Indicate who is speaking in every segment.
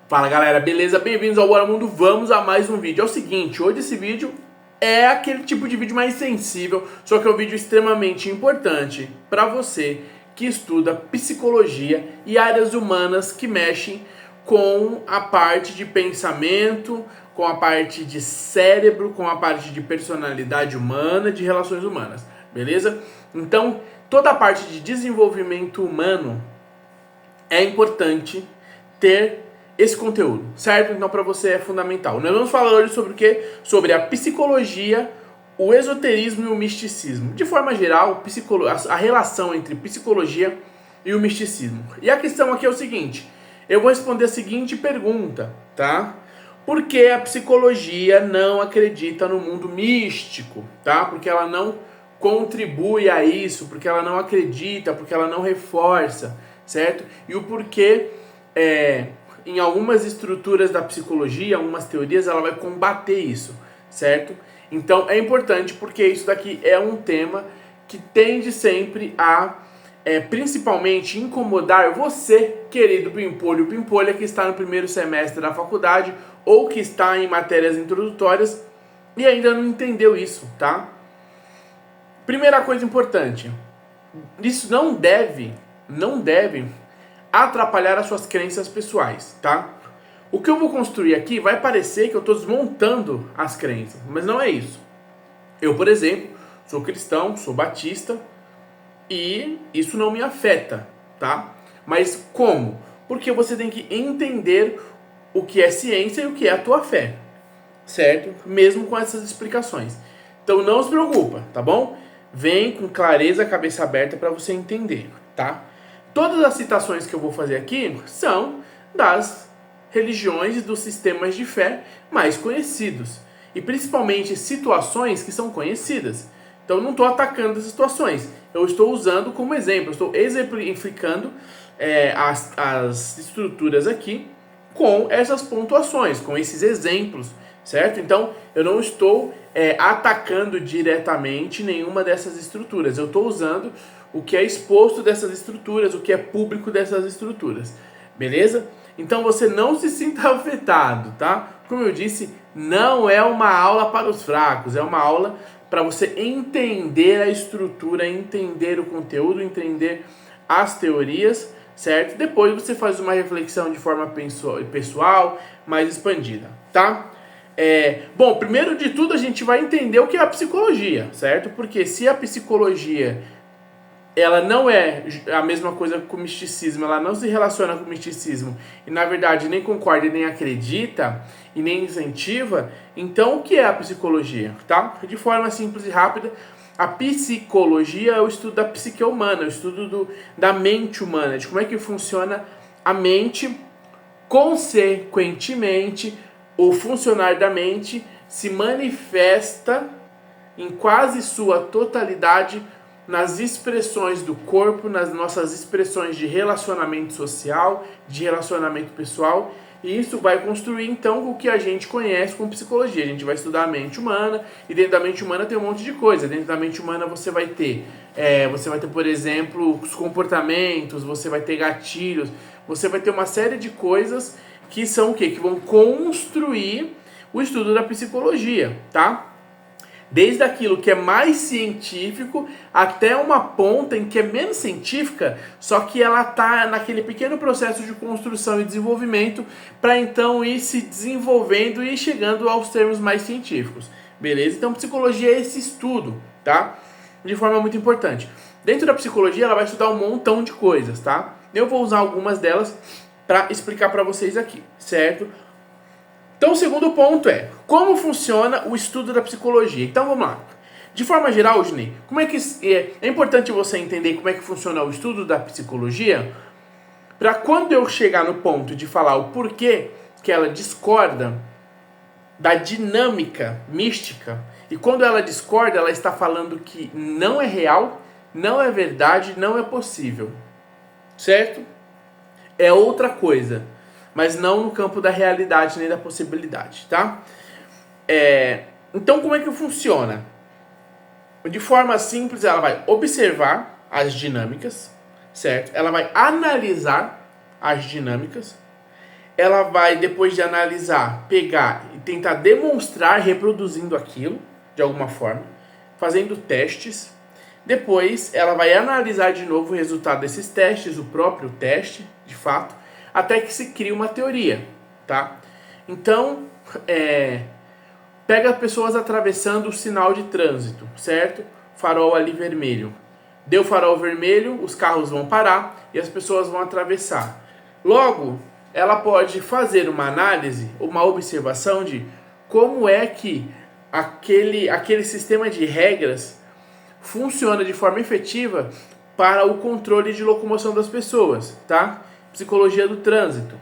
Speaker 1: Fala galera, beleza? Bem-vindos ao Bora Mundo, vamos a mais um vídeo. É o seguinte, hoje esse vídeo é aquele tipo de vídeo mais sensível, só que é um vídeo extremamente importante para você que estuda psicologia e áreas humanas que mexem com a parte de pensamento, com a parte de cérebro, com a parte de personalidade humana, de relações humanas, beleza? Então, toda a parte de desenvolvimento humano é importante ter esse conteúdo, certo? Então para você é fundamental. Nós vamos falar hoje sobre o quê? Sobre a psicologia, o esoterismo e o misticismo. De forma geral, a relação entre psicologia e o misticismo. E a questão aqui é o seguinte, eu vou responder a seguinte pergunta, tá? Por que a psicologia não acredita no mundo místico, tá? Porque ela não contribui a isso, porque ela não acredita, porque ela não reforça, certo? E o porquê em algumas estruturas da psicologia, algumas teorias, ela vai combater isso, certo? Então é importante porque isso daqui é um tema que tende sempre a, principalmente, incomodar você, querido pimpolho, pimpolha, que está no primeiro semestre da faculdade ou que está em matérias introdutórias e ainda não entendeu isso, tá? Primeira coisa importante, isso não deve atrapalhar as suas crenças pessoais, tá? O que eu vou construir aqui vai parecer que eu estou desmontando as crenças, mas não é isso. Eu, por exemplo, sou cristão, sou batista e isso não me afeta, tá? Mas como? Porque você tem que entender o que é ciência e o que é a tua fé, certo? Mesmo com essas explicações. Então não se preocupa, tá bom? Vem com clareza, cabeça aberta para você entender, tá? Todas as citações que eu vou fazer aqui são das religiões e dos sistemas de fé mais conhecidos. E principalmente situações que são conhecidas. Então eu não estou atacando as situações. Eu estou usando como exemplo. Eu estou exemplificando as estruturas aqui com essas pontuações, com esses exemplos, certo? Então eu não estou atacando diretamente nenhuma dessas estruturas. Eu estou usando o que é exposto dessas estruturas, o que é público dessas estruturas, beleza? Então você não se sinta afetado, tá? Como eu disse, não é uma aula para os fracos, é uma aula para você entender a estrutura, entender o conteúdo, entender as teorias, certo? Depois você faz uma reflexão de forma pessoal, mais expandida, tá? Bom, primeiro de tudo a gente vai entender o que é a psicologia, certo? Porque se a psicologia ela não é a mesma coisa que o misticismo, ela não se relaciona com o misticismo e na verdade nem concorda e nem acredita e nem incentiva, então o que é a psicologia, tá? De forma simples e rápida, a psicologia é o estudo da psique humana, o estudo da mente humana, de como é que funciona a mente, consequentemente o funcionar da mente se manifesta em quase sua totalidade nas expressões do corpo, nas nossas expressões de relacionamento social, de relacionamento pessoal, e isso vai construir então o que a gente conhece como psicologia. A gente vai estudar a mente humana, e dentro da mente humana tem um monte de coisa. Dentro da mente humana você vai ter, por exemplo, os comportamentos, você vai ter gatilhos, você vai ter uma série de coisas que são o quê? Que vão construir o estudo da psicologia, tá? Desde aquilo que é mais científico até uma ponta em que é menos científica, só que ela está naquele pequeno processo de construção e desenvolvimento para então ir se desenvolvendo e chegando aos termos mais científicos. Beleza? Então psicologia é esse estudo, tá? De forma muito importante. Dentro da psicologia ela vai estudar um montão de coisas, tá? Eu vou usar algumas delas para explicar para vocês aqui, certo? Então o segundo ponto é como funciona o estudo da psicologia. Então vamos lá. De forma geral, Disney, como é que é importante você entender como é que funciona o estudo da psicologia para quando eu chegar no ponto de falar o porquê que ela discorda da dinâmica mística, e quando ela discorda, ela está falando que não é real, não é verdade, não é possível. Certo? É outra coisa. Mas não no campo da realidade nem da possibilidade, tá? Então, como é que funciona? De forma simples, ela vai observar as dinâmicas, certo? Ela vai analisar as dinâmicas ela vai, depois de analisar, pegar e tentar demonstrar reproduzindo aquilo, de alguma forma, fazendo testes. Depois, ela vai analisar de novo o resultado desses testes, o próprio teste, de fato, até que se crie uma teoria, tá? Então, pega pessoas atravessando o sinal de trânsito, certo? Farol ali vermelho. Deu farol vermelho, os carros vão parar e as pessoas vão atravessar. Logo, ela pode fazer uma análise, uma observação de como é que aquele sistema de regras funciona de forma efetiva para o controle de locomoção das pessoas, tá? Psicologia do trânsito.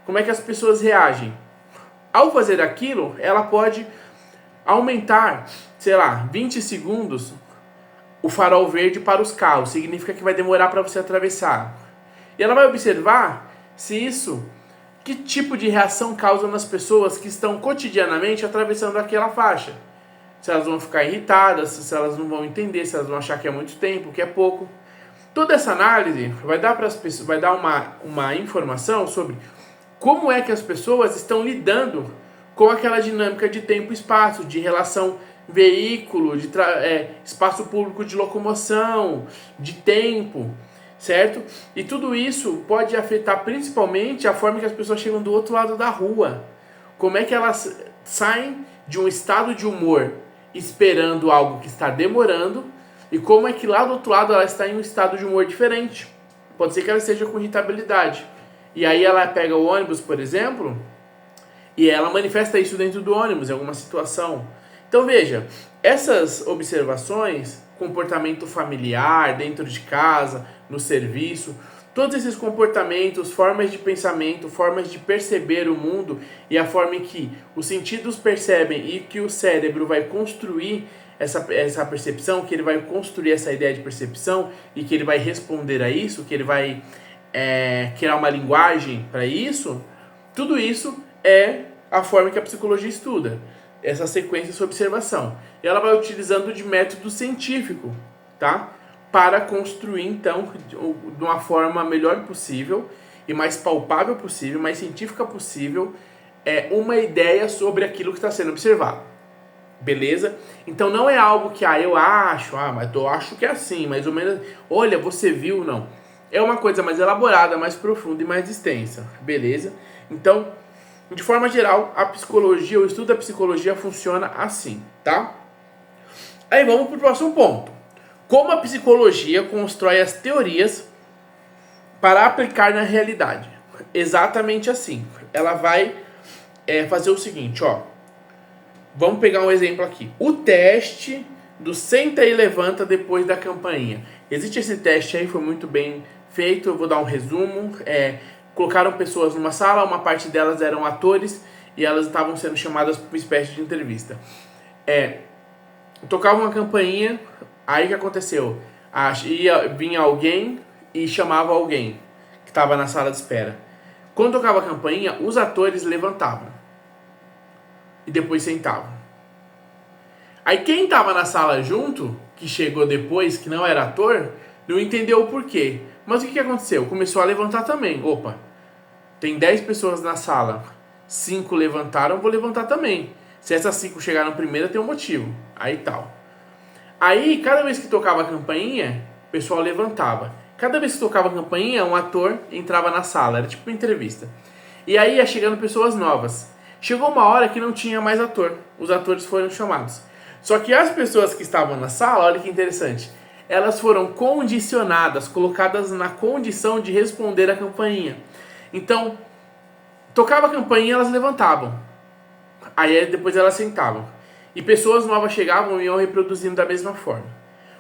Speaker 1: Como é que as pessoas reagem? Ao fazer aquilo, ela pode aumentar, 20 segundos o farol verde para os carros. Significa que vai demorar para você atravessar. E ela vai observar que tipo de reação causa nas pessoas que estão cotidianamente atravessando aquela faixa. Se elas vão ficar irritadas, se elas não vão entender, se elas vão achar que é muito tempo, que é pouco. Toda essa análise vai dar para as pessoas, vai dar uma informação sobre como é que as pessoas estão lidando com aquela dinâmica de tempo e espaço, de relação veículo, de espaço público de locomoção, de tempo, certo? E tudo isso pode afetar principalmente a forma que as pessoas chegam do outro lado da rua. Como é que elas saem de um estado de humor esperando algo que está demorando e como é que lá do outro lado ela está em um estado de humor diferente. Pode ser que ela esteja com irritabilidade. E aí ela pega o ônibus, por exemplo, e ela manifesta isso dentro do ônibus, em alguma situação. Então veja, essas observações, comportamento familiar, dentro de casa, no serviço, todos esses comportamentos, formas de pensamento, formas de perceber o mundo e a forma em que os sentidos percebem e que o cérebro vai construir essa percepção, que ele vai construir essa ideia de percepção e que ele vai responder a isso, que ele vai criar uma linguagem para isso, tudo isso é a forma que a psicologia estuda, essa sequência de observação. E ela vai utilizando de método científico, tá? Para construir, então, de uma forma melhor possível e mais palpável possível, mais científica possível, uma ideia sobre aquilo que está sendo observado. Beleza? Então não é algo que eu acho, mas eu acho que é assim, mais ou menos, olha, você viu, não. É uma coisa mais elaborada, mais profunda e mais extensa. Beleza? Então, de forma geral, a psicologia, o estudo da psicologia funciona assim, tá? Aí vamos para o próximo ponto. Como a psicologia constrói as teorias para aplicar na realidade? Exatamente assim. Ela vai fazer o seguinte, ó. Vamos pegar um exemplo aqui. O teste do senta e levanta depois da campainha. Existe esse teste aí, foi muito bem feito. Eu vou dar um resumo. Colocaram pessoas numa sala, uma parte delas eram atores e elas estavam sendo chamadas para uma espécie de entrevista. Tocava uma campainha, aí o que aconteceu? Vinha alguém e chamava alguém que estava na sala de espera. Quando tocava a campainha, os atores levantavam e depois sentavam. Aí quem estava na sala junto, que chegou depois, que não era ator, não entendeu o porquê. Mas o que aconteceu? Começou a levantar também. Opa, tem 10 pessoas na sala, 5 levantaram, vou levantar também. Se essas 5 chegaram primeiro, tem um motivo. Aí tal. Aí, cada vez que tocava a campainha, o pessoal levantava. Cada vez que tocava a campainha, um ator entrava na sala. Era tipo uma entrevista. E aí ia chegando pessoas novas. Chegou uma hora que não tinha mais ator. Os atores foram chamados. Só que as pessoas que estavam na sala, olha que interessante, elas foram condicionadas, colocadas na condição de responder a campainha. Então, tocava a campainha, elas levantavam. Aí depois elas sentavam. E pessoas novas chegavam e iam reproduzindo da mesma forma.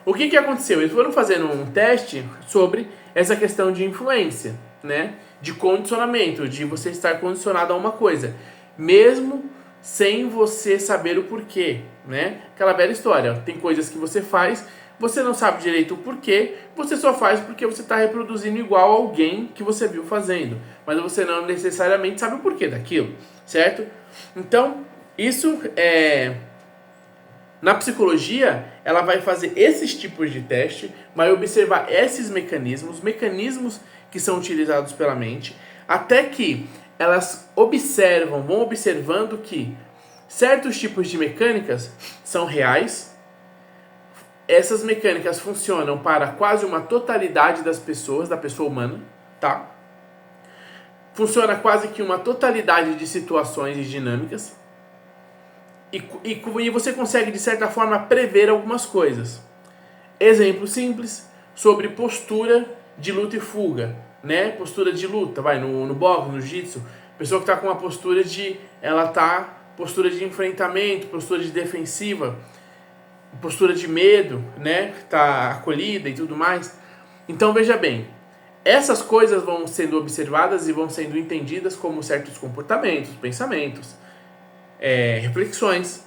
Speaker 1: O que aconteceu? Eles foram fazendo um teste sobre essa questão de influência, né? De condicionamento, de você estar condicionado a uma coisa, mesmo sem você saber o porquê, né? Aquela velha história, tem coisas que você faz, você não sabe direito o porquê, você só faz porque você está reproduzindo igual a alguém que você viu fazendo, mas você não necessariamente sabe o porquê daquilo, certo? Então, isso na psicologia, ela vai fazer esses tipos de teste, vai observar esses mecanismos que são utilizados pela mente, até que elas vão observando que certos tipos de mecânicas são reais. Essas mecânicas funcionam para quase uma totalidade das pessoas, da pessoa humana, tá? Funciona quase que uma totalidade de situações e dinâmicas. E você consegue, de certa forma, prever algumas coisas. Exemplo simples sobre postura de luta e fuga, né? Postura de luta, no boxe, no jiu-jitsu. Pessoa que está com uma postura postura de enfrentamento, postura de defensiva, postura de medo, né? Tá acolhida e tudo mais. Então veja bem, essas coisas vão sendo observadas e vão sendo entendidas como certos comportamentos, pensamentos, reflexões.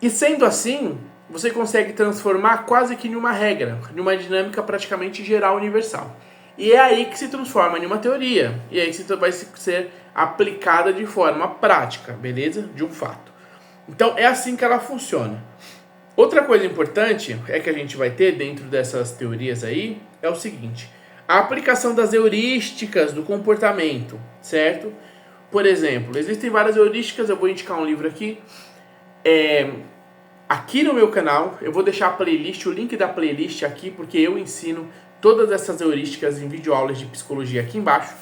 Speaker 1: E sendo assim, você consegue transformar quase que em uma regra, em uma dinâmica praticamente geral universal. E é aí que se transforma em uma teoria. E aí que vai ser aplicada de forma prática, beleza? De um fato. Então é assim que ela funciona. Outra coisa importante que a gente vai ter dentro dessas teorias aí é o seguinte: a aplicação das heurísticas do comportamento, certo? Por exemplo, existem várias heurísticas, eu vou indicar um livro aqui. Aqui no meu canal, eu vou deixar a playlist, o link da playlist aqui, porque eu ensino todas essas heurísticas em videoaulas de psicologia aqui embaixo,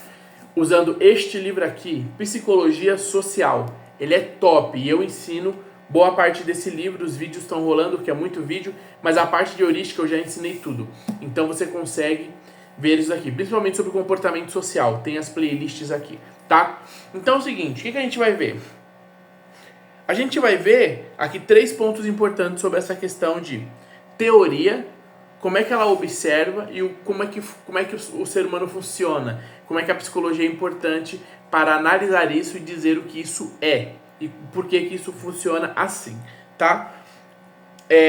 Speaker 1: usando este livro aqui, Psicologia Social. Ele é top e eu ensino boa parte desse livro. Os vídeos estão rolando, que é muito vídeo, mas a parte de heurística eu já ensinei tudo. Então você consegue ver isso aqui, principalmente sobre comportamento social. Tem as playlists aqui, tá? Então é o seguinte, o que a gente vai ver? A gente vai ver aqui 3 pontos importantes sobre essa questão de teoria, como é que ela observa e como é que o ser humano funciona, como é que a psicologia é importante para analisar isso e dizer o que isso é e por que isso funciona assim, tá?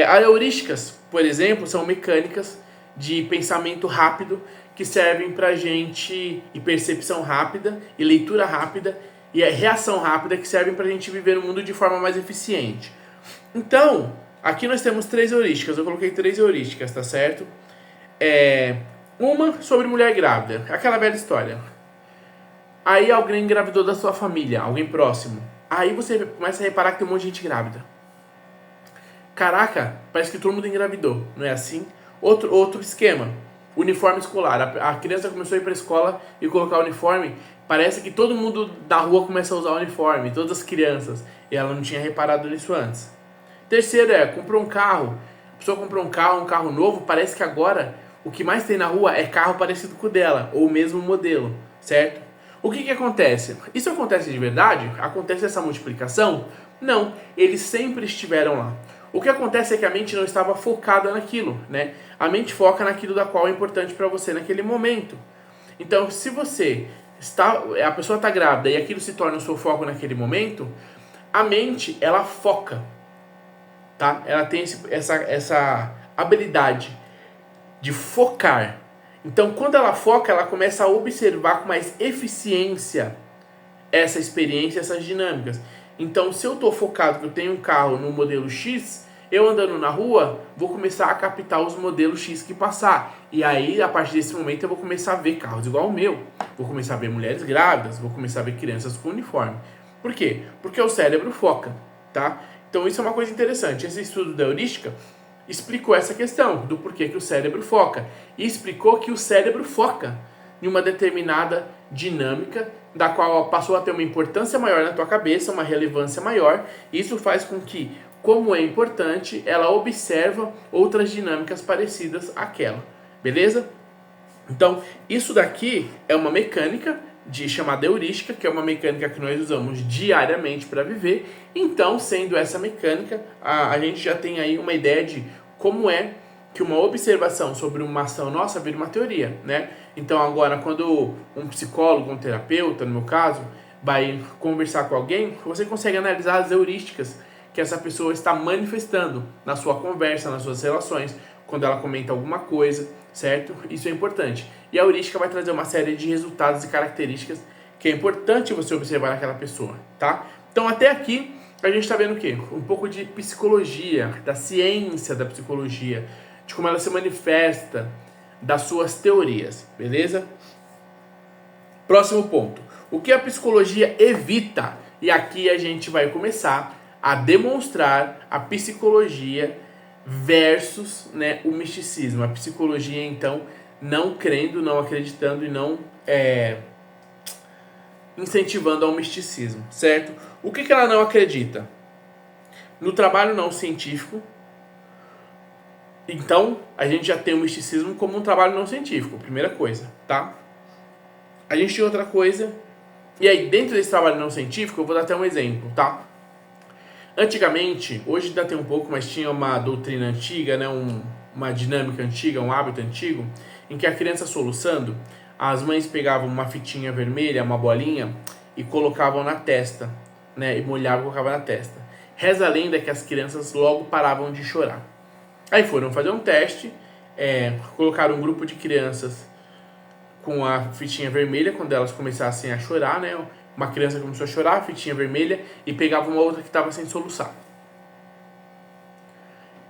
Speaker 1: As heurísticas, por exemplo, são mecânicas de pensamento rápido que servem pra gente, e percepção rápida, e leitura rápida, e reação rápida, que servem pra gente viver o mundo de forma mais eficiente. Então, aqui nós temos 3 heurísticas, eu coloquei 3 heurísticas, tá certo? Uma sobre mulher grávida, aquela velha história. Aí alguém engravidou da sua família, alguém próximo. Aí você começa a reparar que tem um monte de gente grávida. Caraca, parece que todo mundo engravidou, não é assim? Outro esquema, uniforme escolar. A criança começou a ir para a escola e colocar o uniforme, parece que todo mundo da rua começa a usar o uniforme, todas as crianças, e ela não tinha reparado nisso antes. Terceiro comprou um carro, a pessoa comprou um carro novo, parece que agora o que mais tem na rua é carro parecido com o dela, ou o mesmo modelo, certo? O que acontece? Isso acontece de verdade? Acontece essa multiplicação? Não, eles sempre estiveram lá. O que acontece é que a mente não estava focada naquilo, né? A mente foca naquilo da qual é importante para você naquele momento. Então, se a pessoa está grávida e aquilo se torna o seu foco naquele momento, a mente, ela foca, tá? Ela tem essa habilidade de focar. Então, quando ela foca, ela começa a observar com mais eficiência essa experiência, essas dinâmicas. Então, se eu estou focado que eu tenho um carro no modelo X, eu andando na rua, vou começar a captar os modelos X que passar. E aí, a partir desse momento, eu vou começar a ver carros igual o meu. Vou começar a ver mulheres grávidas, vou começar a ver crianças com uniforme. Por quê? Porque o cérebro foca, tá? Então, isso é uma coisa interessante. Esse estudo da heurística explicou essa questão do porquê que o cérebro foca. E explicou que o cérebro foca em uma determinada dinâmica, da qual passou a ter uma importância maior na tua cabeça, uma relevância maior. Isso faz com que, como é importante, ela observa outras dinâmicas parecidas àquela. Beleza? Então, isso daqui é uma mecânica chamada heurística, que é uma mecânica que nós usamos diariamente para viver. Então, sendo essa mecânica, a gente já tem aí uma ideia de como é que uma observação sobre uma ação nossa vira uma teoria, né? Então, agora, quando um psicólogo, um terapeuta, no meu caso, vai conversar com alguém, você consegue analisar as heurísticas que essa pessoa está manifestando na sua conversa, nas suas relações, quando ela comenta alguma coisa, certo? Isso é importante. E a heurística vai trazer uma série de resultados e características que é importante você observar naquela pessoa, tá? Então, até aqui, a gente está vendo o quê? Um pouco de psicologia, da ciência da psicologia, de como ela se manifesta, das suas teorias, beleza? Próximo ponto. O que a psicologia evita? E aqui a gente vai começar a demonstrar a psicologia versus, né, o misticismo. A psicologia, então, não crendo, não acreditando e não incentivando ao misticismo, certo? O que ela não acredita? No trabalho não científico. Então, a gente já tem o misticismo como um trabalho não científico, primeira coisa, tá? A gente tem outra coisa, e aí dentro desse trabalho não científico, eu vou dar até um exemplo, tá? Antigamente, hoje ainda tem um pouco, mas tinha uma doutrina antiga, né, uma dinâmica antiga, um hábito antigo, em que a criança soluçando, as mães pegavam uma fitinha vermelha, uma bolinha, e colocavam na testa, né, e molhavam e colocavam na testa. Reza a lenda que as crianças logo paravam de chorar. Aí foram fazer um teste, colocaram um grupo de crianças com a fitinha vermelha, quando elas começassem a chorar, né? Uma criança começou a chorar, a fitinha vermelha, e pegava uma outra que estava sem soluçar.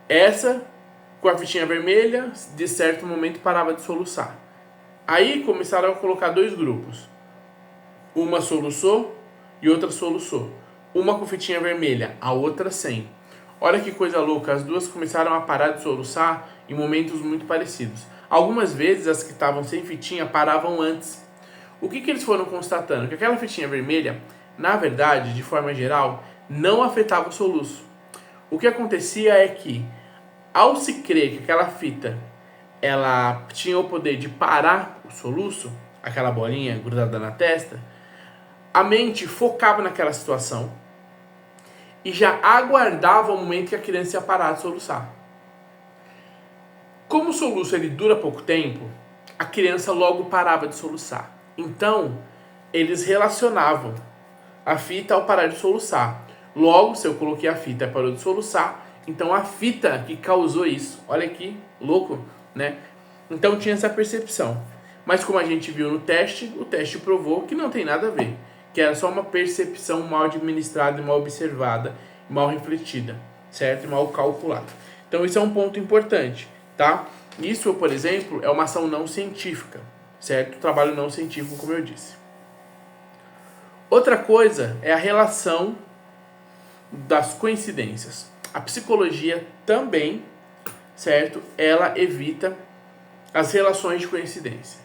Speaker 1: Essa, com a fitinha vermelha, de certo momento parava de soluçar. Aí começaram a colocar dois grupos. Uma soluçou e outra soluçou. Uma com fitinha vermelha, a outra sem. Olha que coisa louca, as duas começaram a parar de soluçar em momentos muito parecidos. Algumas vezes as que estavam sem fitinha paravam antes. O que eles foram constatando? Que aquela fitinha vermelha, na verdade, de forma geral, não afetava o soluço. O que acontecia é que, ao se crer que aquela fita ela tinha o poder de parar o soluço, aquela bolinha grudada na testa, a mente focava naquela situação e já aguardava o momento que a criança ia parar de soluçar. Como o soluço ele dura pouco tempo, a criança logo parava de soluçar. Então, eles relacionavam a fita ao parar de soluçar. Logo, se eu coloquei a fita e parou de soluçar, então a fita que causou isso. Olha que louco, né? Então tinha essa percepção. Mas como a gente viu no teste, o teste provou que não tem nada a ver. Que era só uma percepção mal administrada, mal observada, mal refletida, certo? E mal calculada. Então isso é um ponto importante, tá? Isso, por exemplo, é uma ação não científica, certo? Trabalho não científico, como eu disse. Outra coisa é a relação das coincidências. A psicologia também, certo? Ela evita as relações de coincidência.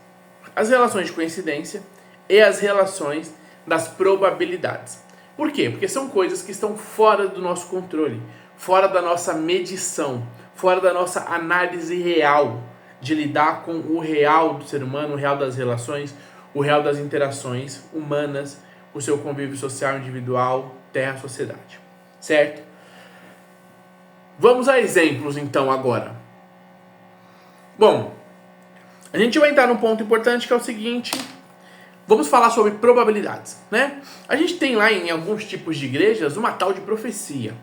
Speaker 1: As relações de coincidência e as relações das probabilidades. Por quê? Porque são coisas que estão fora do nosso controle, fora da nossa medição, fora da nossa análise real, de lidar com o real do ser humano, o real das relações, o real das interações humanas, o seu convívio social individual, terra, sociedade. Certo? Vamos a exemplos então agora. Bom, a gente vai entrar num ponto importante que é o seguinte. Vamos falar sobre probabilidades, né? A gente tem lá em alguns tipos de igrejas uma tal de profecia.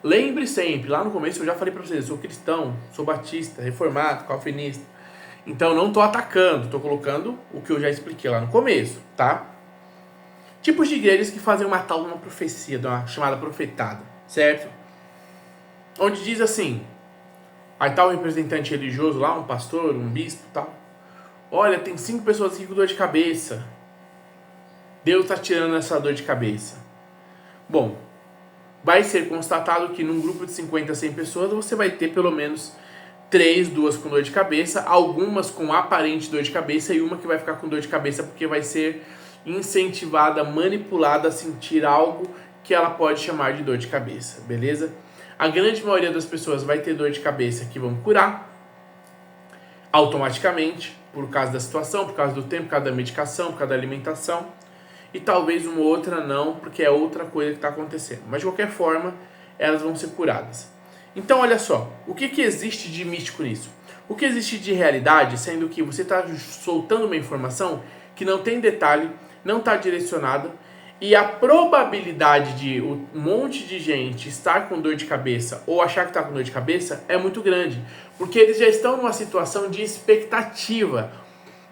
Speaker 1: Lembre sempre, lá no começo eu já falei para vocês, eu sou cristão, sou batista, reformado, calvinista. Então não estou atacando, estou colocando o que eu já expliquei lá no começo, tá? Tipos de igrejas que fazem uma tal de uma profecia, de uma chamada profetada, certo? Onde diz assim, aí tá o representante religioso lá, um pastor, um bispo e tal. Olha, tem 5 pessoas aqui com dor de cabeça. Deus está tirando essa dor de cabeça. Bom, vai ser constatado que num grupo de 50 a 100 pessoas você vai ter pelo menos 3, 2 com dor de cabeça, algumas com aparente dor de cabeça e uma que vai ficar com dor de cabeça porque vai ser incentivada, manipulada a sentir algo que ela pode chamar de dor de cabeça, beleza? A grande maioria das pessoas vai ter dor de cabeça que vão curar automaticamente, por causa da situação, por causa do tempo, por causa da medicação, por causa da alimentação. E talvez uma outra não, porque é outra coisa que está acontecendo. Mas de qualquer forma, elas vão ser curadas. Então olha só, o que existe de místico nisso? O que existe de realidade, sendo que você está soltando uma informação que não tem detalhe, não está direcionada, e a probabilidade de um monte de gente estar com dor de cabeça ou achar que está com dor de cabeça é muito grande, porque eles já estão numa situação de expectativa,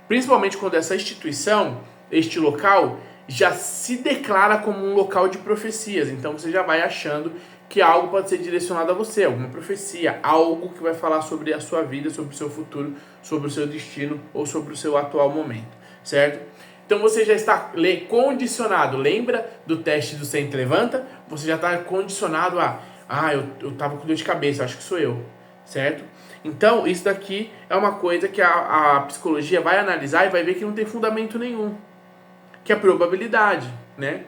Speaker 1: principalmente quando essa instituição, este local, já se declara como um local de profecias. Então você já vai achando que algo pode ser direcionado a você, alguma profecia, algo que vai falar sobre a sua vida, sobre o seu futuro, sobre o seu destino ou sobre o seu atual momento, certo? Então você já está condicionado. Lembra do teste do senta e levanta? Você já está condicionado a... eu tava com dor de cabeça, acho que sou eu. Certo? Então, isso daqui é uma coisa que a psicologia vai analisar e vai ver que não tem fundamento nenhum. Que é a probabilidade, né?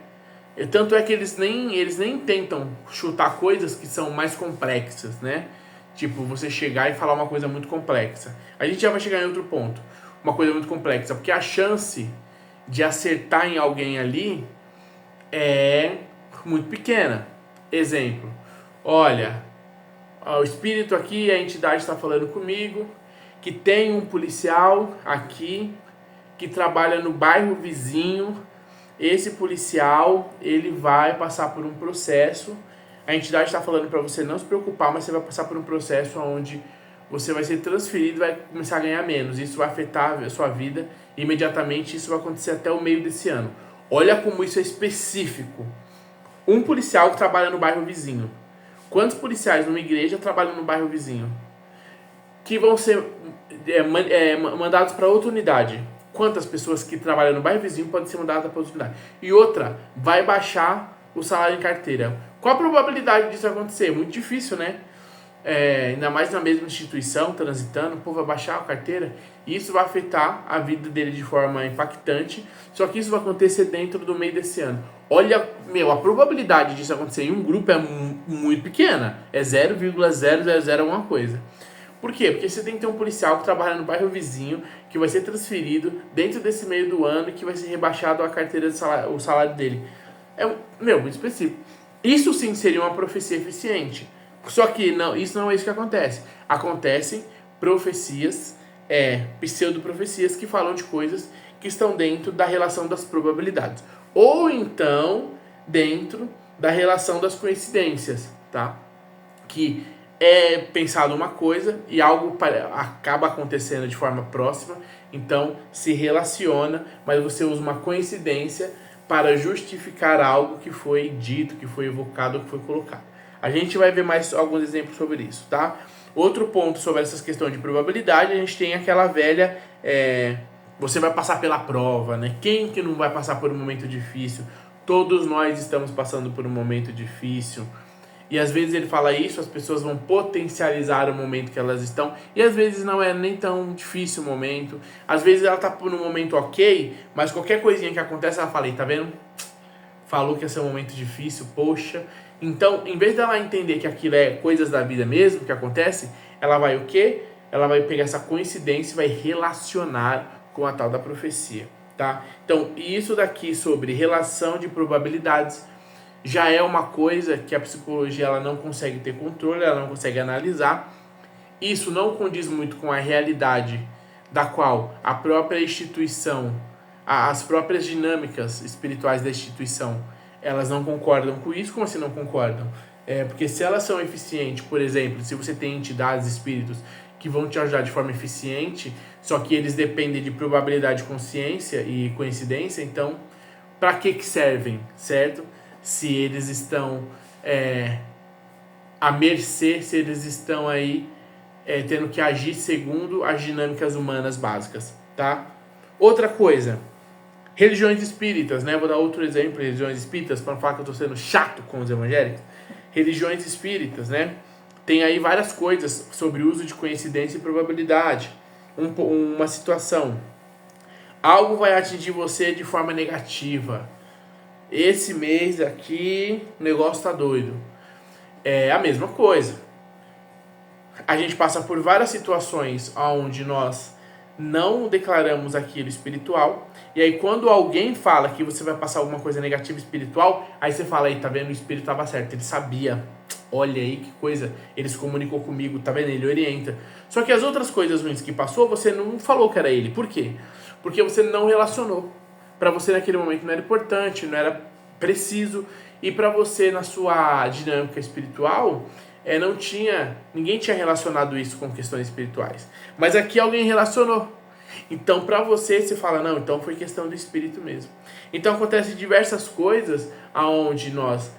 Speaker 1: Tanto é que eles nem tentam chutar coisas que são mais complexas, né? Tipo, você chegar e falar uma coisa muito complexa. A gente já vai chegar em outro ponto. Uma coisa muito complexa. Porque a chance de acertar em alguém ali é muito pequena. Exemplo. Olha, o espírito aqui, a entidade está falando comigo, que tem um policial aqui que trabalha no bairro vizinho. Esse policial, ele vai passar por um processo. A entidade está falando para você não se preocupar, mas você vai passar por um processo onde você vai ser transferido e vai começar a ganhar menos. Isso vai afetar a sua vida imediatamente. Isso vai acontecer até o meio desse ano. Olha como isso é específico. Um policial que trabalha no bairro vizinho. Quantos policiais numa igreja trabalham no bairro vizinho? Que vão ser mandados para outra unidade. Quantas pessoas que trabalham no bairro vizinho podem ser mandadas para outra unidade? E outra, vai baixar o salário em carteira. Qual a probabilidade disso acontecer? Muito difícil, né? Ainda mais na mesma instituição, transitando, o povo vai baixar a carteira. E isso vai afetar a vida dele de forma impactante. Só que isso vai acontecer dentro do meio desse ano. Olha, a probabilidade disso acontecer em um grupo é muito pequena. É 0,000 alguma coisa. Por quê? Porque você tem que ter um policial que trabalha no bairro vizinho, que vai ser transferido dentro desse meio do ano e que vai ser rebaixado a carteira o salário dele. Muito específico. Isso sim seria uma profecia eficiente. Só que isso não é isso que acontece. Acontecem profecias, pseudo-profecias que falam de coisas que estão dentro da relação das probabilidades. Ou então dentro da relação das coincidências, tá? Que é pensado uma coisa e algo acaba acontecendo de forma próxima, então se relaciona, mas você usa uma coincidência para justificar algo que foi dito, que foi evocado, que foi colocado. A gente vai ver mais alguns exemplos sobre isso, tá? Outro ponto sobre essas questões de probabilidade, a gente tem aquela velha... você vai passar pela prova, né? Quem que não vai passar por um momento difícil? Todos nós estamos passando por um momento difícil. E às vezes ele fala isso, as pessoas vão potencializar o momento que elas estão. E às vezes não é nem tão difícil o momento. Às vezes ela tá por um momento ok, mas qualquer coisinha que acontece, ela fala, tá vendo? Falou que ia ser um momento difícil, poxa. Então, em vez dela entender que aquilo é coisas da vida mesmo, que acontece, ela vai o quê? Ela vai pegar essa coincidência e vai relacionar com a tal da profecia, tá? Então, isso daqui sobre relação de probabilidades já é uma coisa que a psicologia ela não consegue ter controle, ela não consegue analisar. Isso não condiz muito com a realidade da qual a própria instituição, as próprias dinâmicas espirituais da instituição, elas não concordam com isso. Como assim não concordam? Porque se elas são eficientes, por exemplo, se você tem entidades, espíritos que vão te ajudar de forma eficiente, só que eles dependem de probabilidade, consciência e coincidência, então para que servem, certo? Se eles estão à mercê, se eles estão aí tendo que agir segundo as dinâmicas humanas básicas, tá? Outra coisa, religiões espíritas, né? Vou dar outro exemplo, religiões espíritas, para não falar que eu estou sendo chato com os evangélicos. Religiões espíritas, né? Tem aí várias coisas sobre o uso de coincidência e probabilidade. Uma situação. Algo vai atingir você de forma negativa. Esse mês aqui, o negócio tá doido. É a mesma coisa. A gente passa por várias situações onde nós não declaramos aquilo espiritual. E aí quando alguém fala que você vai passar alguma coisa negativa espiritual, aí você fala, aí, tá vendo? O espírito estava certo, ele sabia. Olha aí que coisa, ele se comunicou comigo, tá vendo? Ele orienta. Só que as outras coisas ruins que passou, você não falou que era ele. Por quê? Porque você não relacionou. Para você naquele momento não era importante, não era preciso. E para você na sua dinâmica espiritual, ninguém tinha relacionado isso com questões espirituais. Mas aqui alguém relacionou. Então para você fala, não, então foi questão do espírito mesmo. Então acontece diversas coisas aonde nós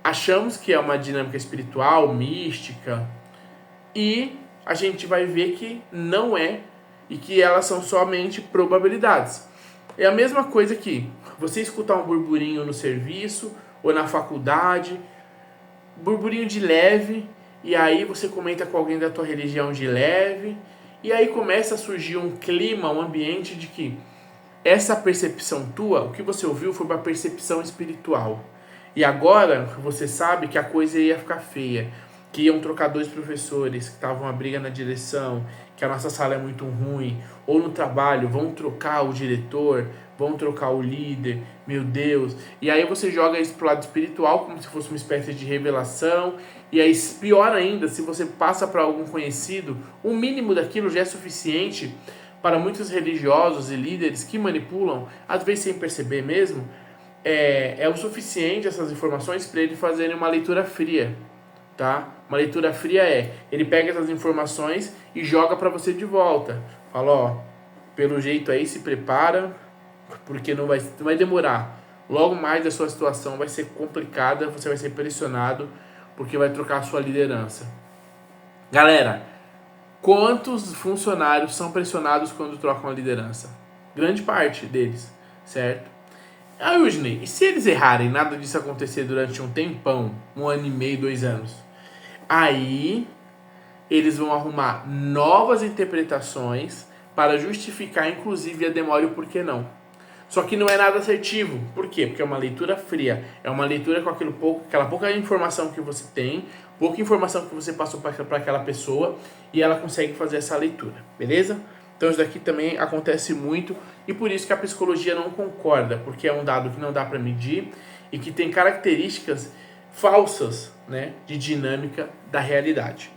Speaker 1: achamos que é uma dinâmica espiritual, mística, e a gente vai ver que não é, e que elas são somente probabilidades. É a mesma coisa que você escutar um burburinho no serviço ou na faculdade, burburinho de leve, e aí você comenta com alguém da tua religião de leve, e aí começa a surgir um clima, um ambiente de que essa percepção tua, o que você ouviu foi uma percepção espiritual. E agora você sabe que a coisa ia ficar feia, que iam trocar dois professores, que estavam uma briga na direção, que a nossa sala é muito ruim, ou no trabalho vão trocar o diretor, vão trocar o líder, meu Deus. E aí você joga isso pro lado espiritual como se fosse uma espécie de revelação, e aí pior ainda, se você passa para algum conhecido, o mínimo daquilo já é suficiente para muitos religiosos e líderes que manipulam, às vezes sem perceber mesmo, é o suficiente essas informações para ele fazerem uma leitura fria, tá? Uma leitura fria ele pega essas informações e joga para você de volta. Fala, ó, pelo jeito aí se prepara, porque não vai demorar. Logo mais a sua situação vai ser complicada, você vai ser pressionado, porque vai trocar a sua liderança. Galera, quantos funcionários são pressionados quando trocam a liderança? Grande parte deles, certo? Ah, Eugênio, e se eles errarem, nada disso acontecer durante um tempão, 1 ano e meio, 2 anos? Aí, eles vão arrumar novas interpretações para justificar, inclusive, a demora e o porquê não. Só que não é nada assertivo. Por quê? Porque é uma leitura fria. É uma leitura com aquela pouca informação que você tem, pouca informação que você passou para aquela pessoa, e ela consegue fazer essa leitura, beleza? Então isso daqui também acontece muito, e por isso que a psicologia não concorda, porque é um dado que não dá para medir e que tem características falsas, né, de dinâmica da realidade.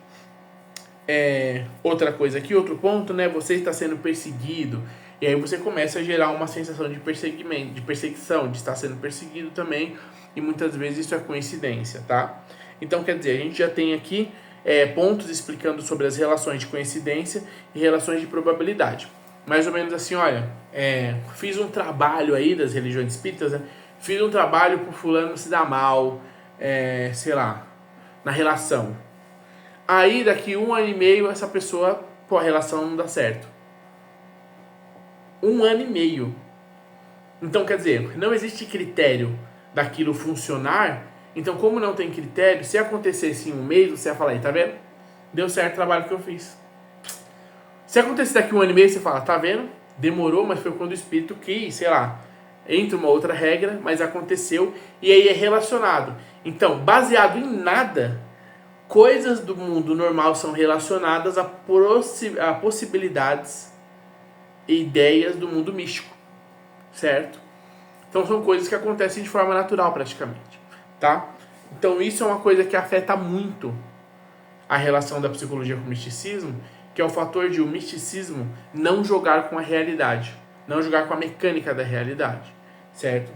Speaker 1: Outra coisa aqui, outro ponto, né, você está sendo perseguido, e aí você começa a gerar uma sensação de perseguimento, de perseguição, de estar sendo perseguido também, e muitas vezes isso é coincidência, tá? Então, quer dizer, a gente já tem aqui pontos explicando sobre as relações de coincidência e relações de probabilidade. Mais ou menos assim, olha, fiz um trabalho aí das religiões espíritas, né? Fiz um trabalho pro fulano se dar mal, sei lá, na relação. Aí, daqui 1 ano e meio, essa pessoa, a relação não dá certo. 1 ano e meio. Então, quer dizer, não existe critério daquilo funcionar. Então, como não tem critério, se acontecesse em 1 mês, você ia falar, aí, tá vendo? Deu certo o trabalho que eu fiz. Se acontecer daqui 1 ano e meio, você fala, tá vendo? Demorou, mas foi quando o espírito quis, sei lá, entra uma outra regra, mas aconteceu, e aí é relacionado. Então, baseado em nada, coisas do mundo normal são relacionadas a possibilidades e ideias do mundo místico, certo? Então são coisas que acontecem de forma natural praticamente, tá? Então isso é uma coisa que afeta muito a relação da psicologia com o misticismo, que é o fator de o misticismo não jogar com a realidade, não jogar com a mecânica da realidade, certo?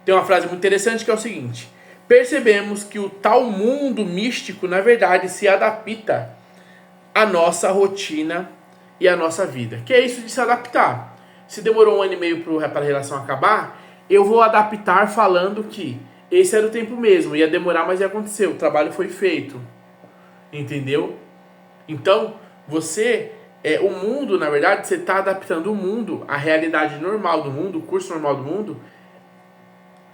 Speaker 1: Tem uma frase muito interessante que é o seguinte: percebemos que o tal mundo místico, na verdade, se adapta à nossa rotina e à nossa vida. Que é isso de se adaptar. Se demorou 1 ano e meio para a relação acabar, eu vou adaptar falando que esse era o tempo mesmo, ia demorar, mas ia acontecer, o trabalho foi feito. Entendeu? Então, o mundo, na verdade, você está adaptando o mundo, a realidade normal do mundo, o curso normal do mundo,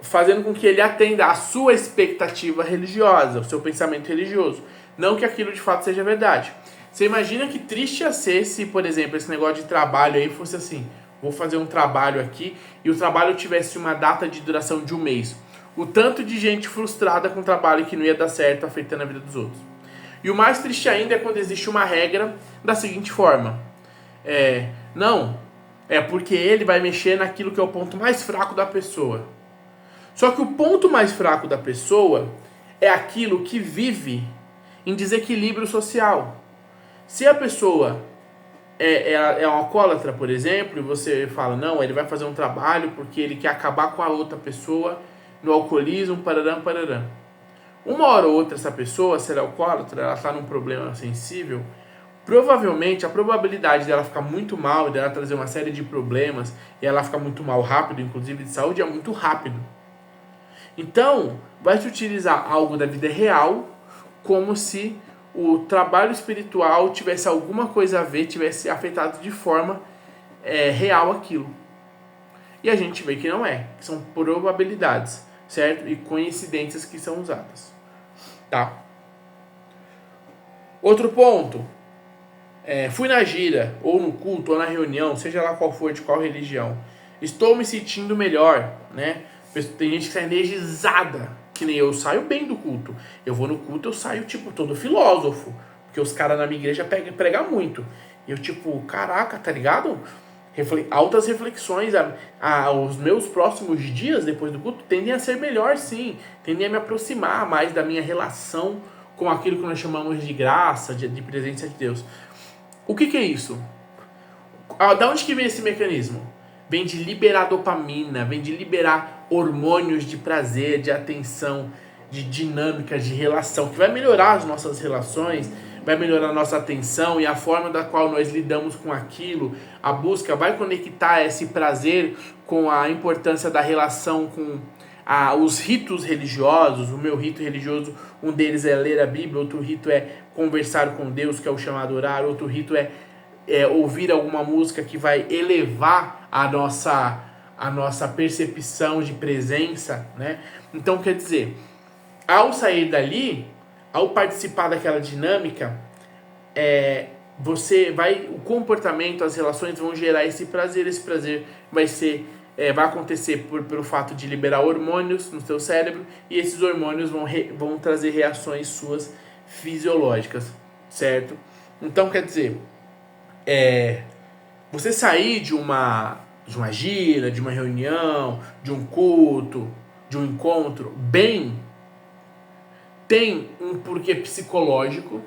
Speaker 1: fazendo com que ele atenda à sua expectativa religiosa, o seu pensamento religioso. Não que aquilo de fato seja verdade. Você imagina que triste ia ser se, por exemplo, esse negócio de trabalho aí fosse assim: vou fazer um trabalho aqui e o trabalho tivesse uma data de duração de 1 mês. O tanto de gente frustrada com o trabalho que não ia dar certo, afetando a vida dos outros. E o mais triste ainda é quando existe uma regra da seguinte forma: não, é porque ele vai mexer naquilo que é o ponto mais fraco da pessoa. Só que o ponto mais fraco da pessoa é aquilo que vive em desequilíbrio social. Se a pessoa é um alcoólatra, por exemplo, e você fala, não, ele vai fazer um trabalho porque ele quer acabar com a outra pessoa no alcoolismo, parará, parará. Uma hora ou outra essa pessoa, se ela é alcoólatra, ela está num problema sensível, provavelmente a probabilidade dela ficar muito mal, dela trazer uma série de problemas, e ela ficar muito mal rápido, inclusive de saúde, é muito rápido. Então, vai se utilizar algo da vida real como se o trabalho espiritual tivesse alguma coisa a ver, tivesse afetado de forma real aquilo. E a gente vê que não é, que são probabilidades, certo? E coincidências que são usadas, tá? Outro ponto, fui na gira, ou no culto, ou na reunião, seja lá qual for, de qual religião, estou me sentindo melhor, né? Tem gente que sai energizada, que nem eu saio bem do culto. Eu vou no culto, eu saio tipo todo filósofo, porque os caras na minha igreja pregam muito. E eu tipo, caraca, tá ligado? Altas reflexões. Os meus próximos dias depois do culto tendem a ser melhor, sim. Tendem a me aproximar mais da minha relação com aquilo que nós chamamos de graça, de presença de Deus. O que é isso? Da onde que vem esse mecanismo? Vem de liberar dopamina, vem de liberar hormônios de prazer, de atenção, de dinâmica, de relação, que vai melhorar as nossas relações, vai melhorar a nossa atenção e a forma da qual nós lidamos com aquilo. A busca vai conectar esse prazer com a importância da relação com os ritos religiosos. O meu rito religioso, um deles é ler a Bíblia, outro rito é conversar com Deus, que é o chamado orar, outro rito é ouvir alguma música que vai elevar a nossa percepção de presença, né? Então, quer dizer, ao sair dali, ao participar daquela dinâmica, o comportamento, as relações vão gerar esse prazer vai acontecer pelo fato de liberar hormônios no seu cérebro, e esses hormônios vão trazer reações suas fisiológicas, certo? Então, quer dizer, você sair de uma gira, de uma reunião, de um culto, de um encontro, bem, tem um porquê psicológico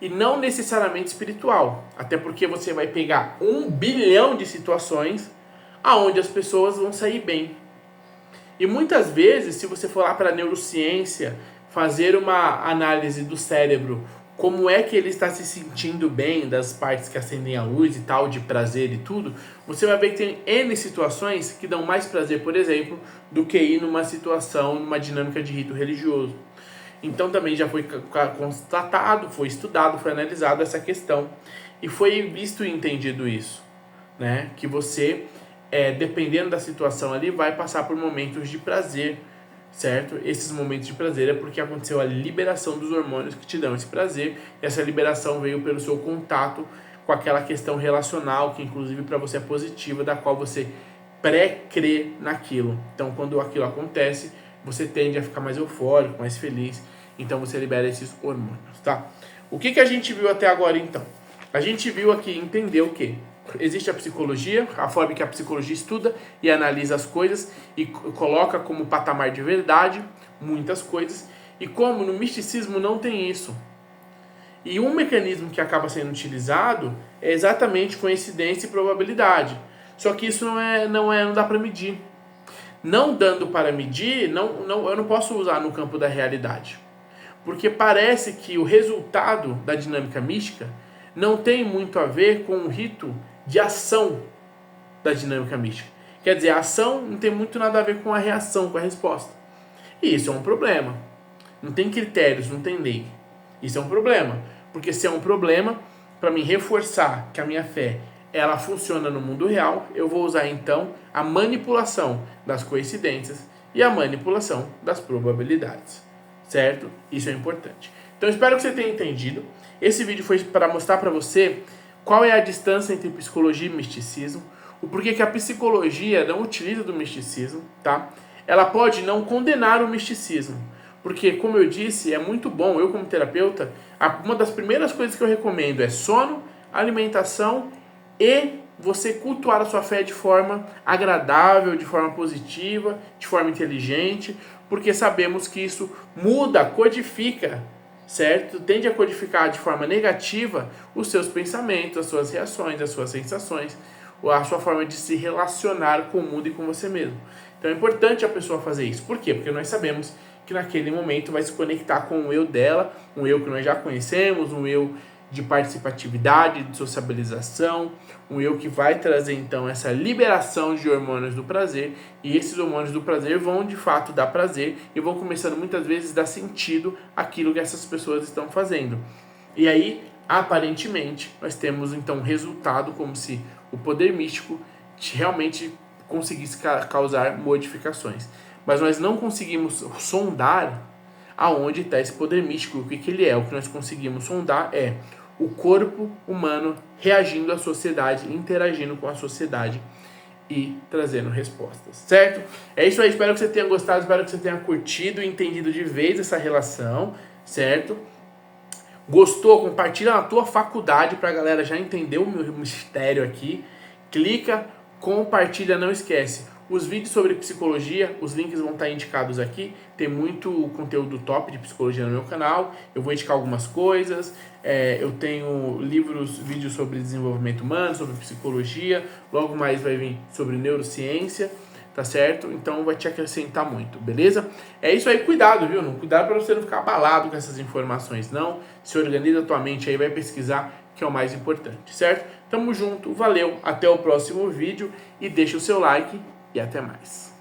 Speaker 1: e não necessariamente espiritual. Até porque você vai pegar 1 bilhão de situações aonde as pessoas vão sair bem. E muitas vezes, se você for lá para a neurociência, fazer uma análise do cérebro, como é que ele está se sentindo bem, das partes que acendem a luz e tal, de prazer e tudo, você vai ver que tem N situações que dão mais prazer, por exemplo, do que ir numa situação, numa dinâmica de rito religioso. Então também já foi constatado, foi estudado, foi analisado essa questão e foi visto e entendido isso, né? Que você, dependendo da situação ali, vai passar por momentos de prazer, certo? Esses momentos de prazer é porque aconteceu a liberação dos hormônios que te dão esse prazer, e essa liberação veio pelo seu contato com aquela questão relacional, que inclusive para você é positiva, da qual você pré-crê naquilo. Então, quando aquilo acontece, você tende a ficar mais eufórico, mais feliz, então você libera esses hormônios, tá? O que a gente viu até agora, então? A gente viu aqui, entendeu o quê? Existe a psicologia, a forma que a psicologia estuda e analisa as coisas e coloca como patamar de verdade muitas coisas, e como no misticismo não tem isso. E um mecanismo que acaba sendo utilizado é exatamente coincidência e probabilidade. Só que isso não dá para medir. Não dando para medir, eu não posso usar no campo da realidade. Porque parece que o resultado da dinâmica mística não tem muito a ver com o rito de ação da dinâmica mística. Quer dizer, a ação não tem muito nada a ver com a reação, com a resposta. E isso é um problema. Não tem critérios, não tem lei. Isso é um problema. Porque se é um problema, para mim reforçar que a minha fé ela funciona no mundo real, eu vou usar então a manipulação das coincidências e a manipulação das probabilidades. Certo? Isso é importante. Então espero que você tenha entendido. Esse vídeo foi para mostrar para você qual é a distância entre psicologia e misticismo, o porquê que a psicologia não utiliza do misticismo, tá? Ela pode não condenar o misticismo, porque, como eu disse, é muito bom, eu como terapeuta, uma das primeiras coisas que eu recomendo é sono, alimentação e você cultuar a sua fé de forma agradável, de forma positiva, de forma inteligente, porque sabemos que isso muda, codifica, certo? Tende a codificar de forma negativa os seus pensamentos, as suas reações, as suas sensações, a sua forma de se relacionar com o mundo e com você mesmo. Então é importante a pessoa fazer isso. Por quê? Porque nós sabemos que naquele momento vai se conectar com o eu dela, um eu que nós já conhecemos, um eu de participatividade, de sociabilização, um eu que vai trazer então essa liberação de hormônios do prazer, e esses hormônios do prazer vão de fato dar prazer e vão começando muitas vezes a dar sentido àquilo que essas pessoas estão fazendo. E aí, aparentemente, nós temos então um resultado como se o poder místico realmente conseguisse causar modificações. Mas nós não conseguimos sondar aonde está esse poder místico, o que ele é. O que nós conseguimos sondar é o corpo humano reagindo à sociedade, interagindo com a sociedade e trazendo respostas, certo? É isso aí, espero que você tenha gostado, espero que você tenha curtido e entendido de vez essa relação, certo? Gostou? Compartilha na tua faculdade pra galera já entender o meu mistério aqui. Clica, compartilha, não esquece. Os vídeos sobre psicologia, os links vão estar indicados aqui. Tem muito conteúdo top de psicologia no meu canal. Eu vou indicar algumas coisas. Eu tenho vídeos sobre desenvolvimento humano, sobre psicologia. Logo mais vai vir sobre neurociência, tá certo? Então vai te acrescentar muito, beleza? É isso aí, cuidado, viu? Cuidado para você não ficar abalado com essas informações, não. Se organiza a tua mente aí, vai pesquisar, que é o mais importante, certo? Tamo junto, valeu, até o próximo vídeo e deixa o seu like e até mais.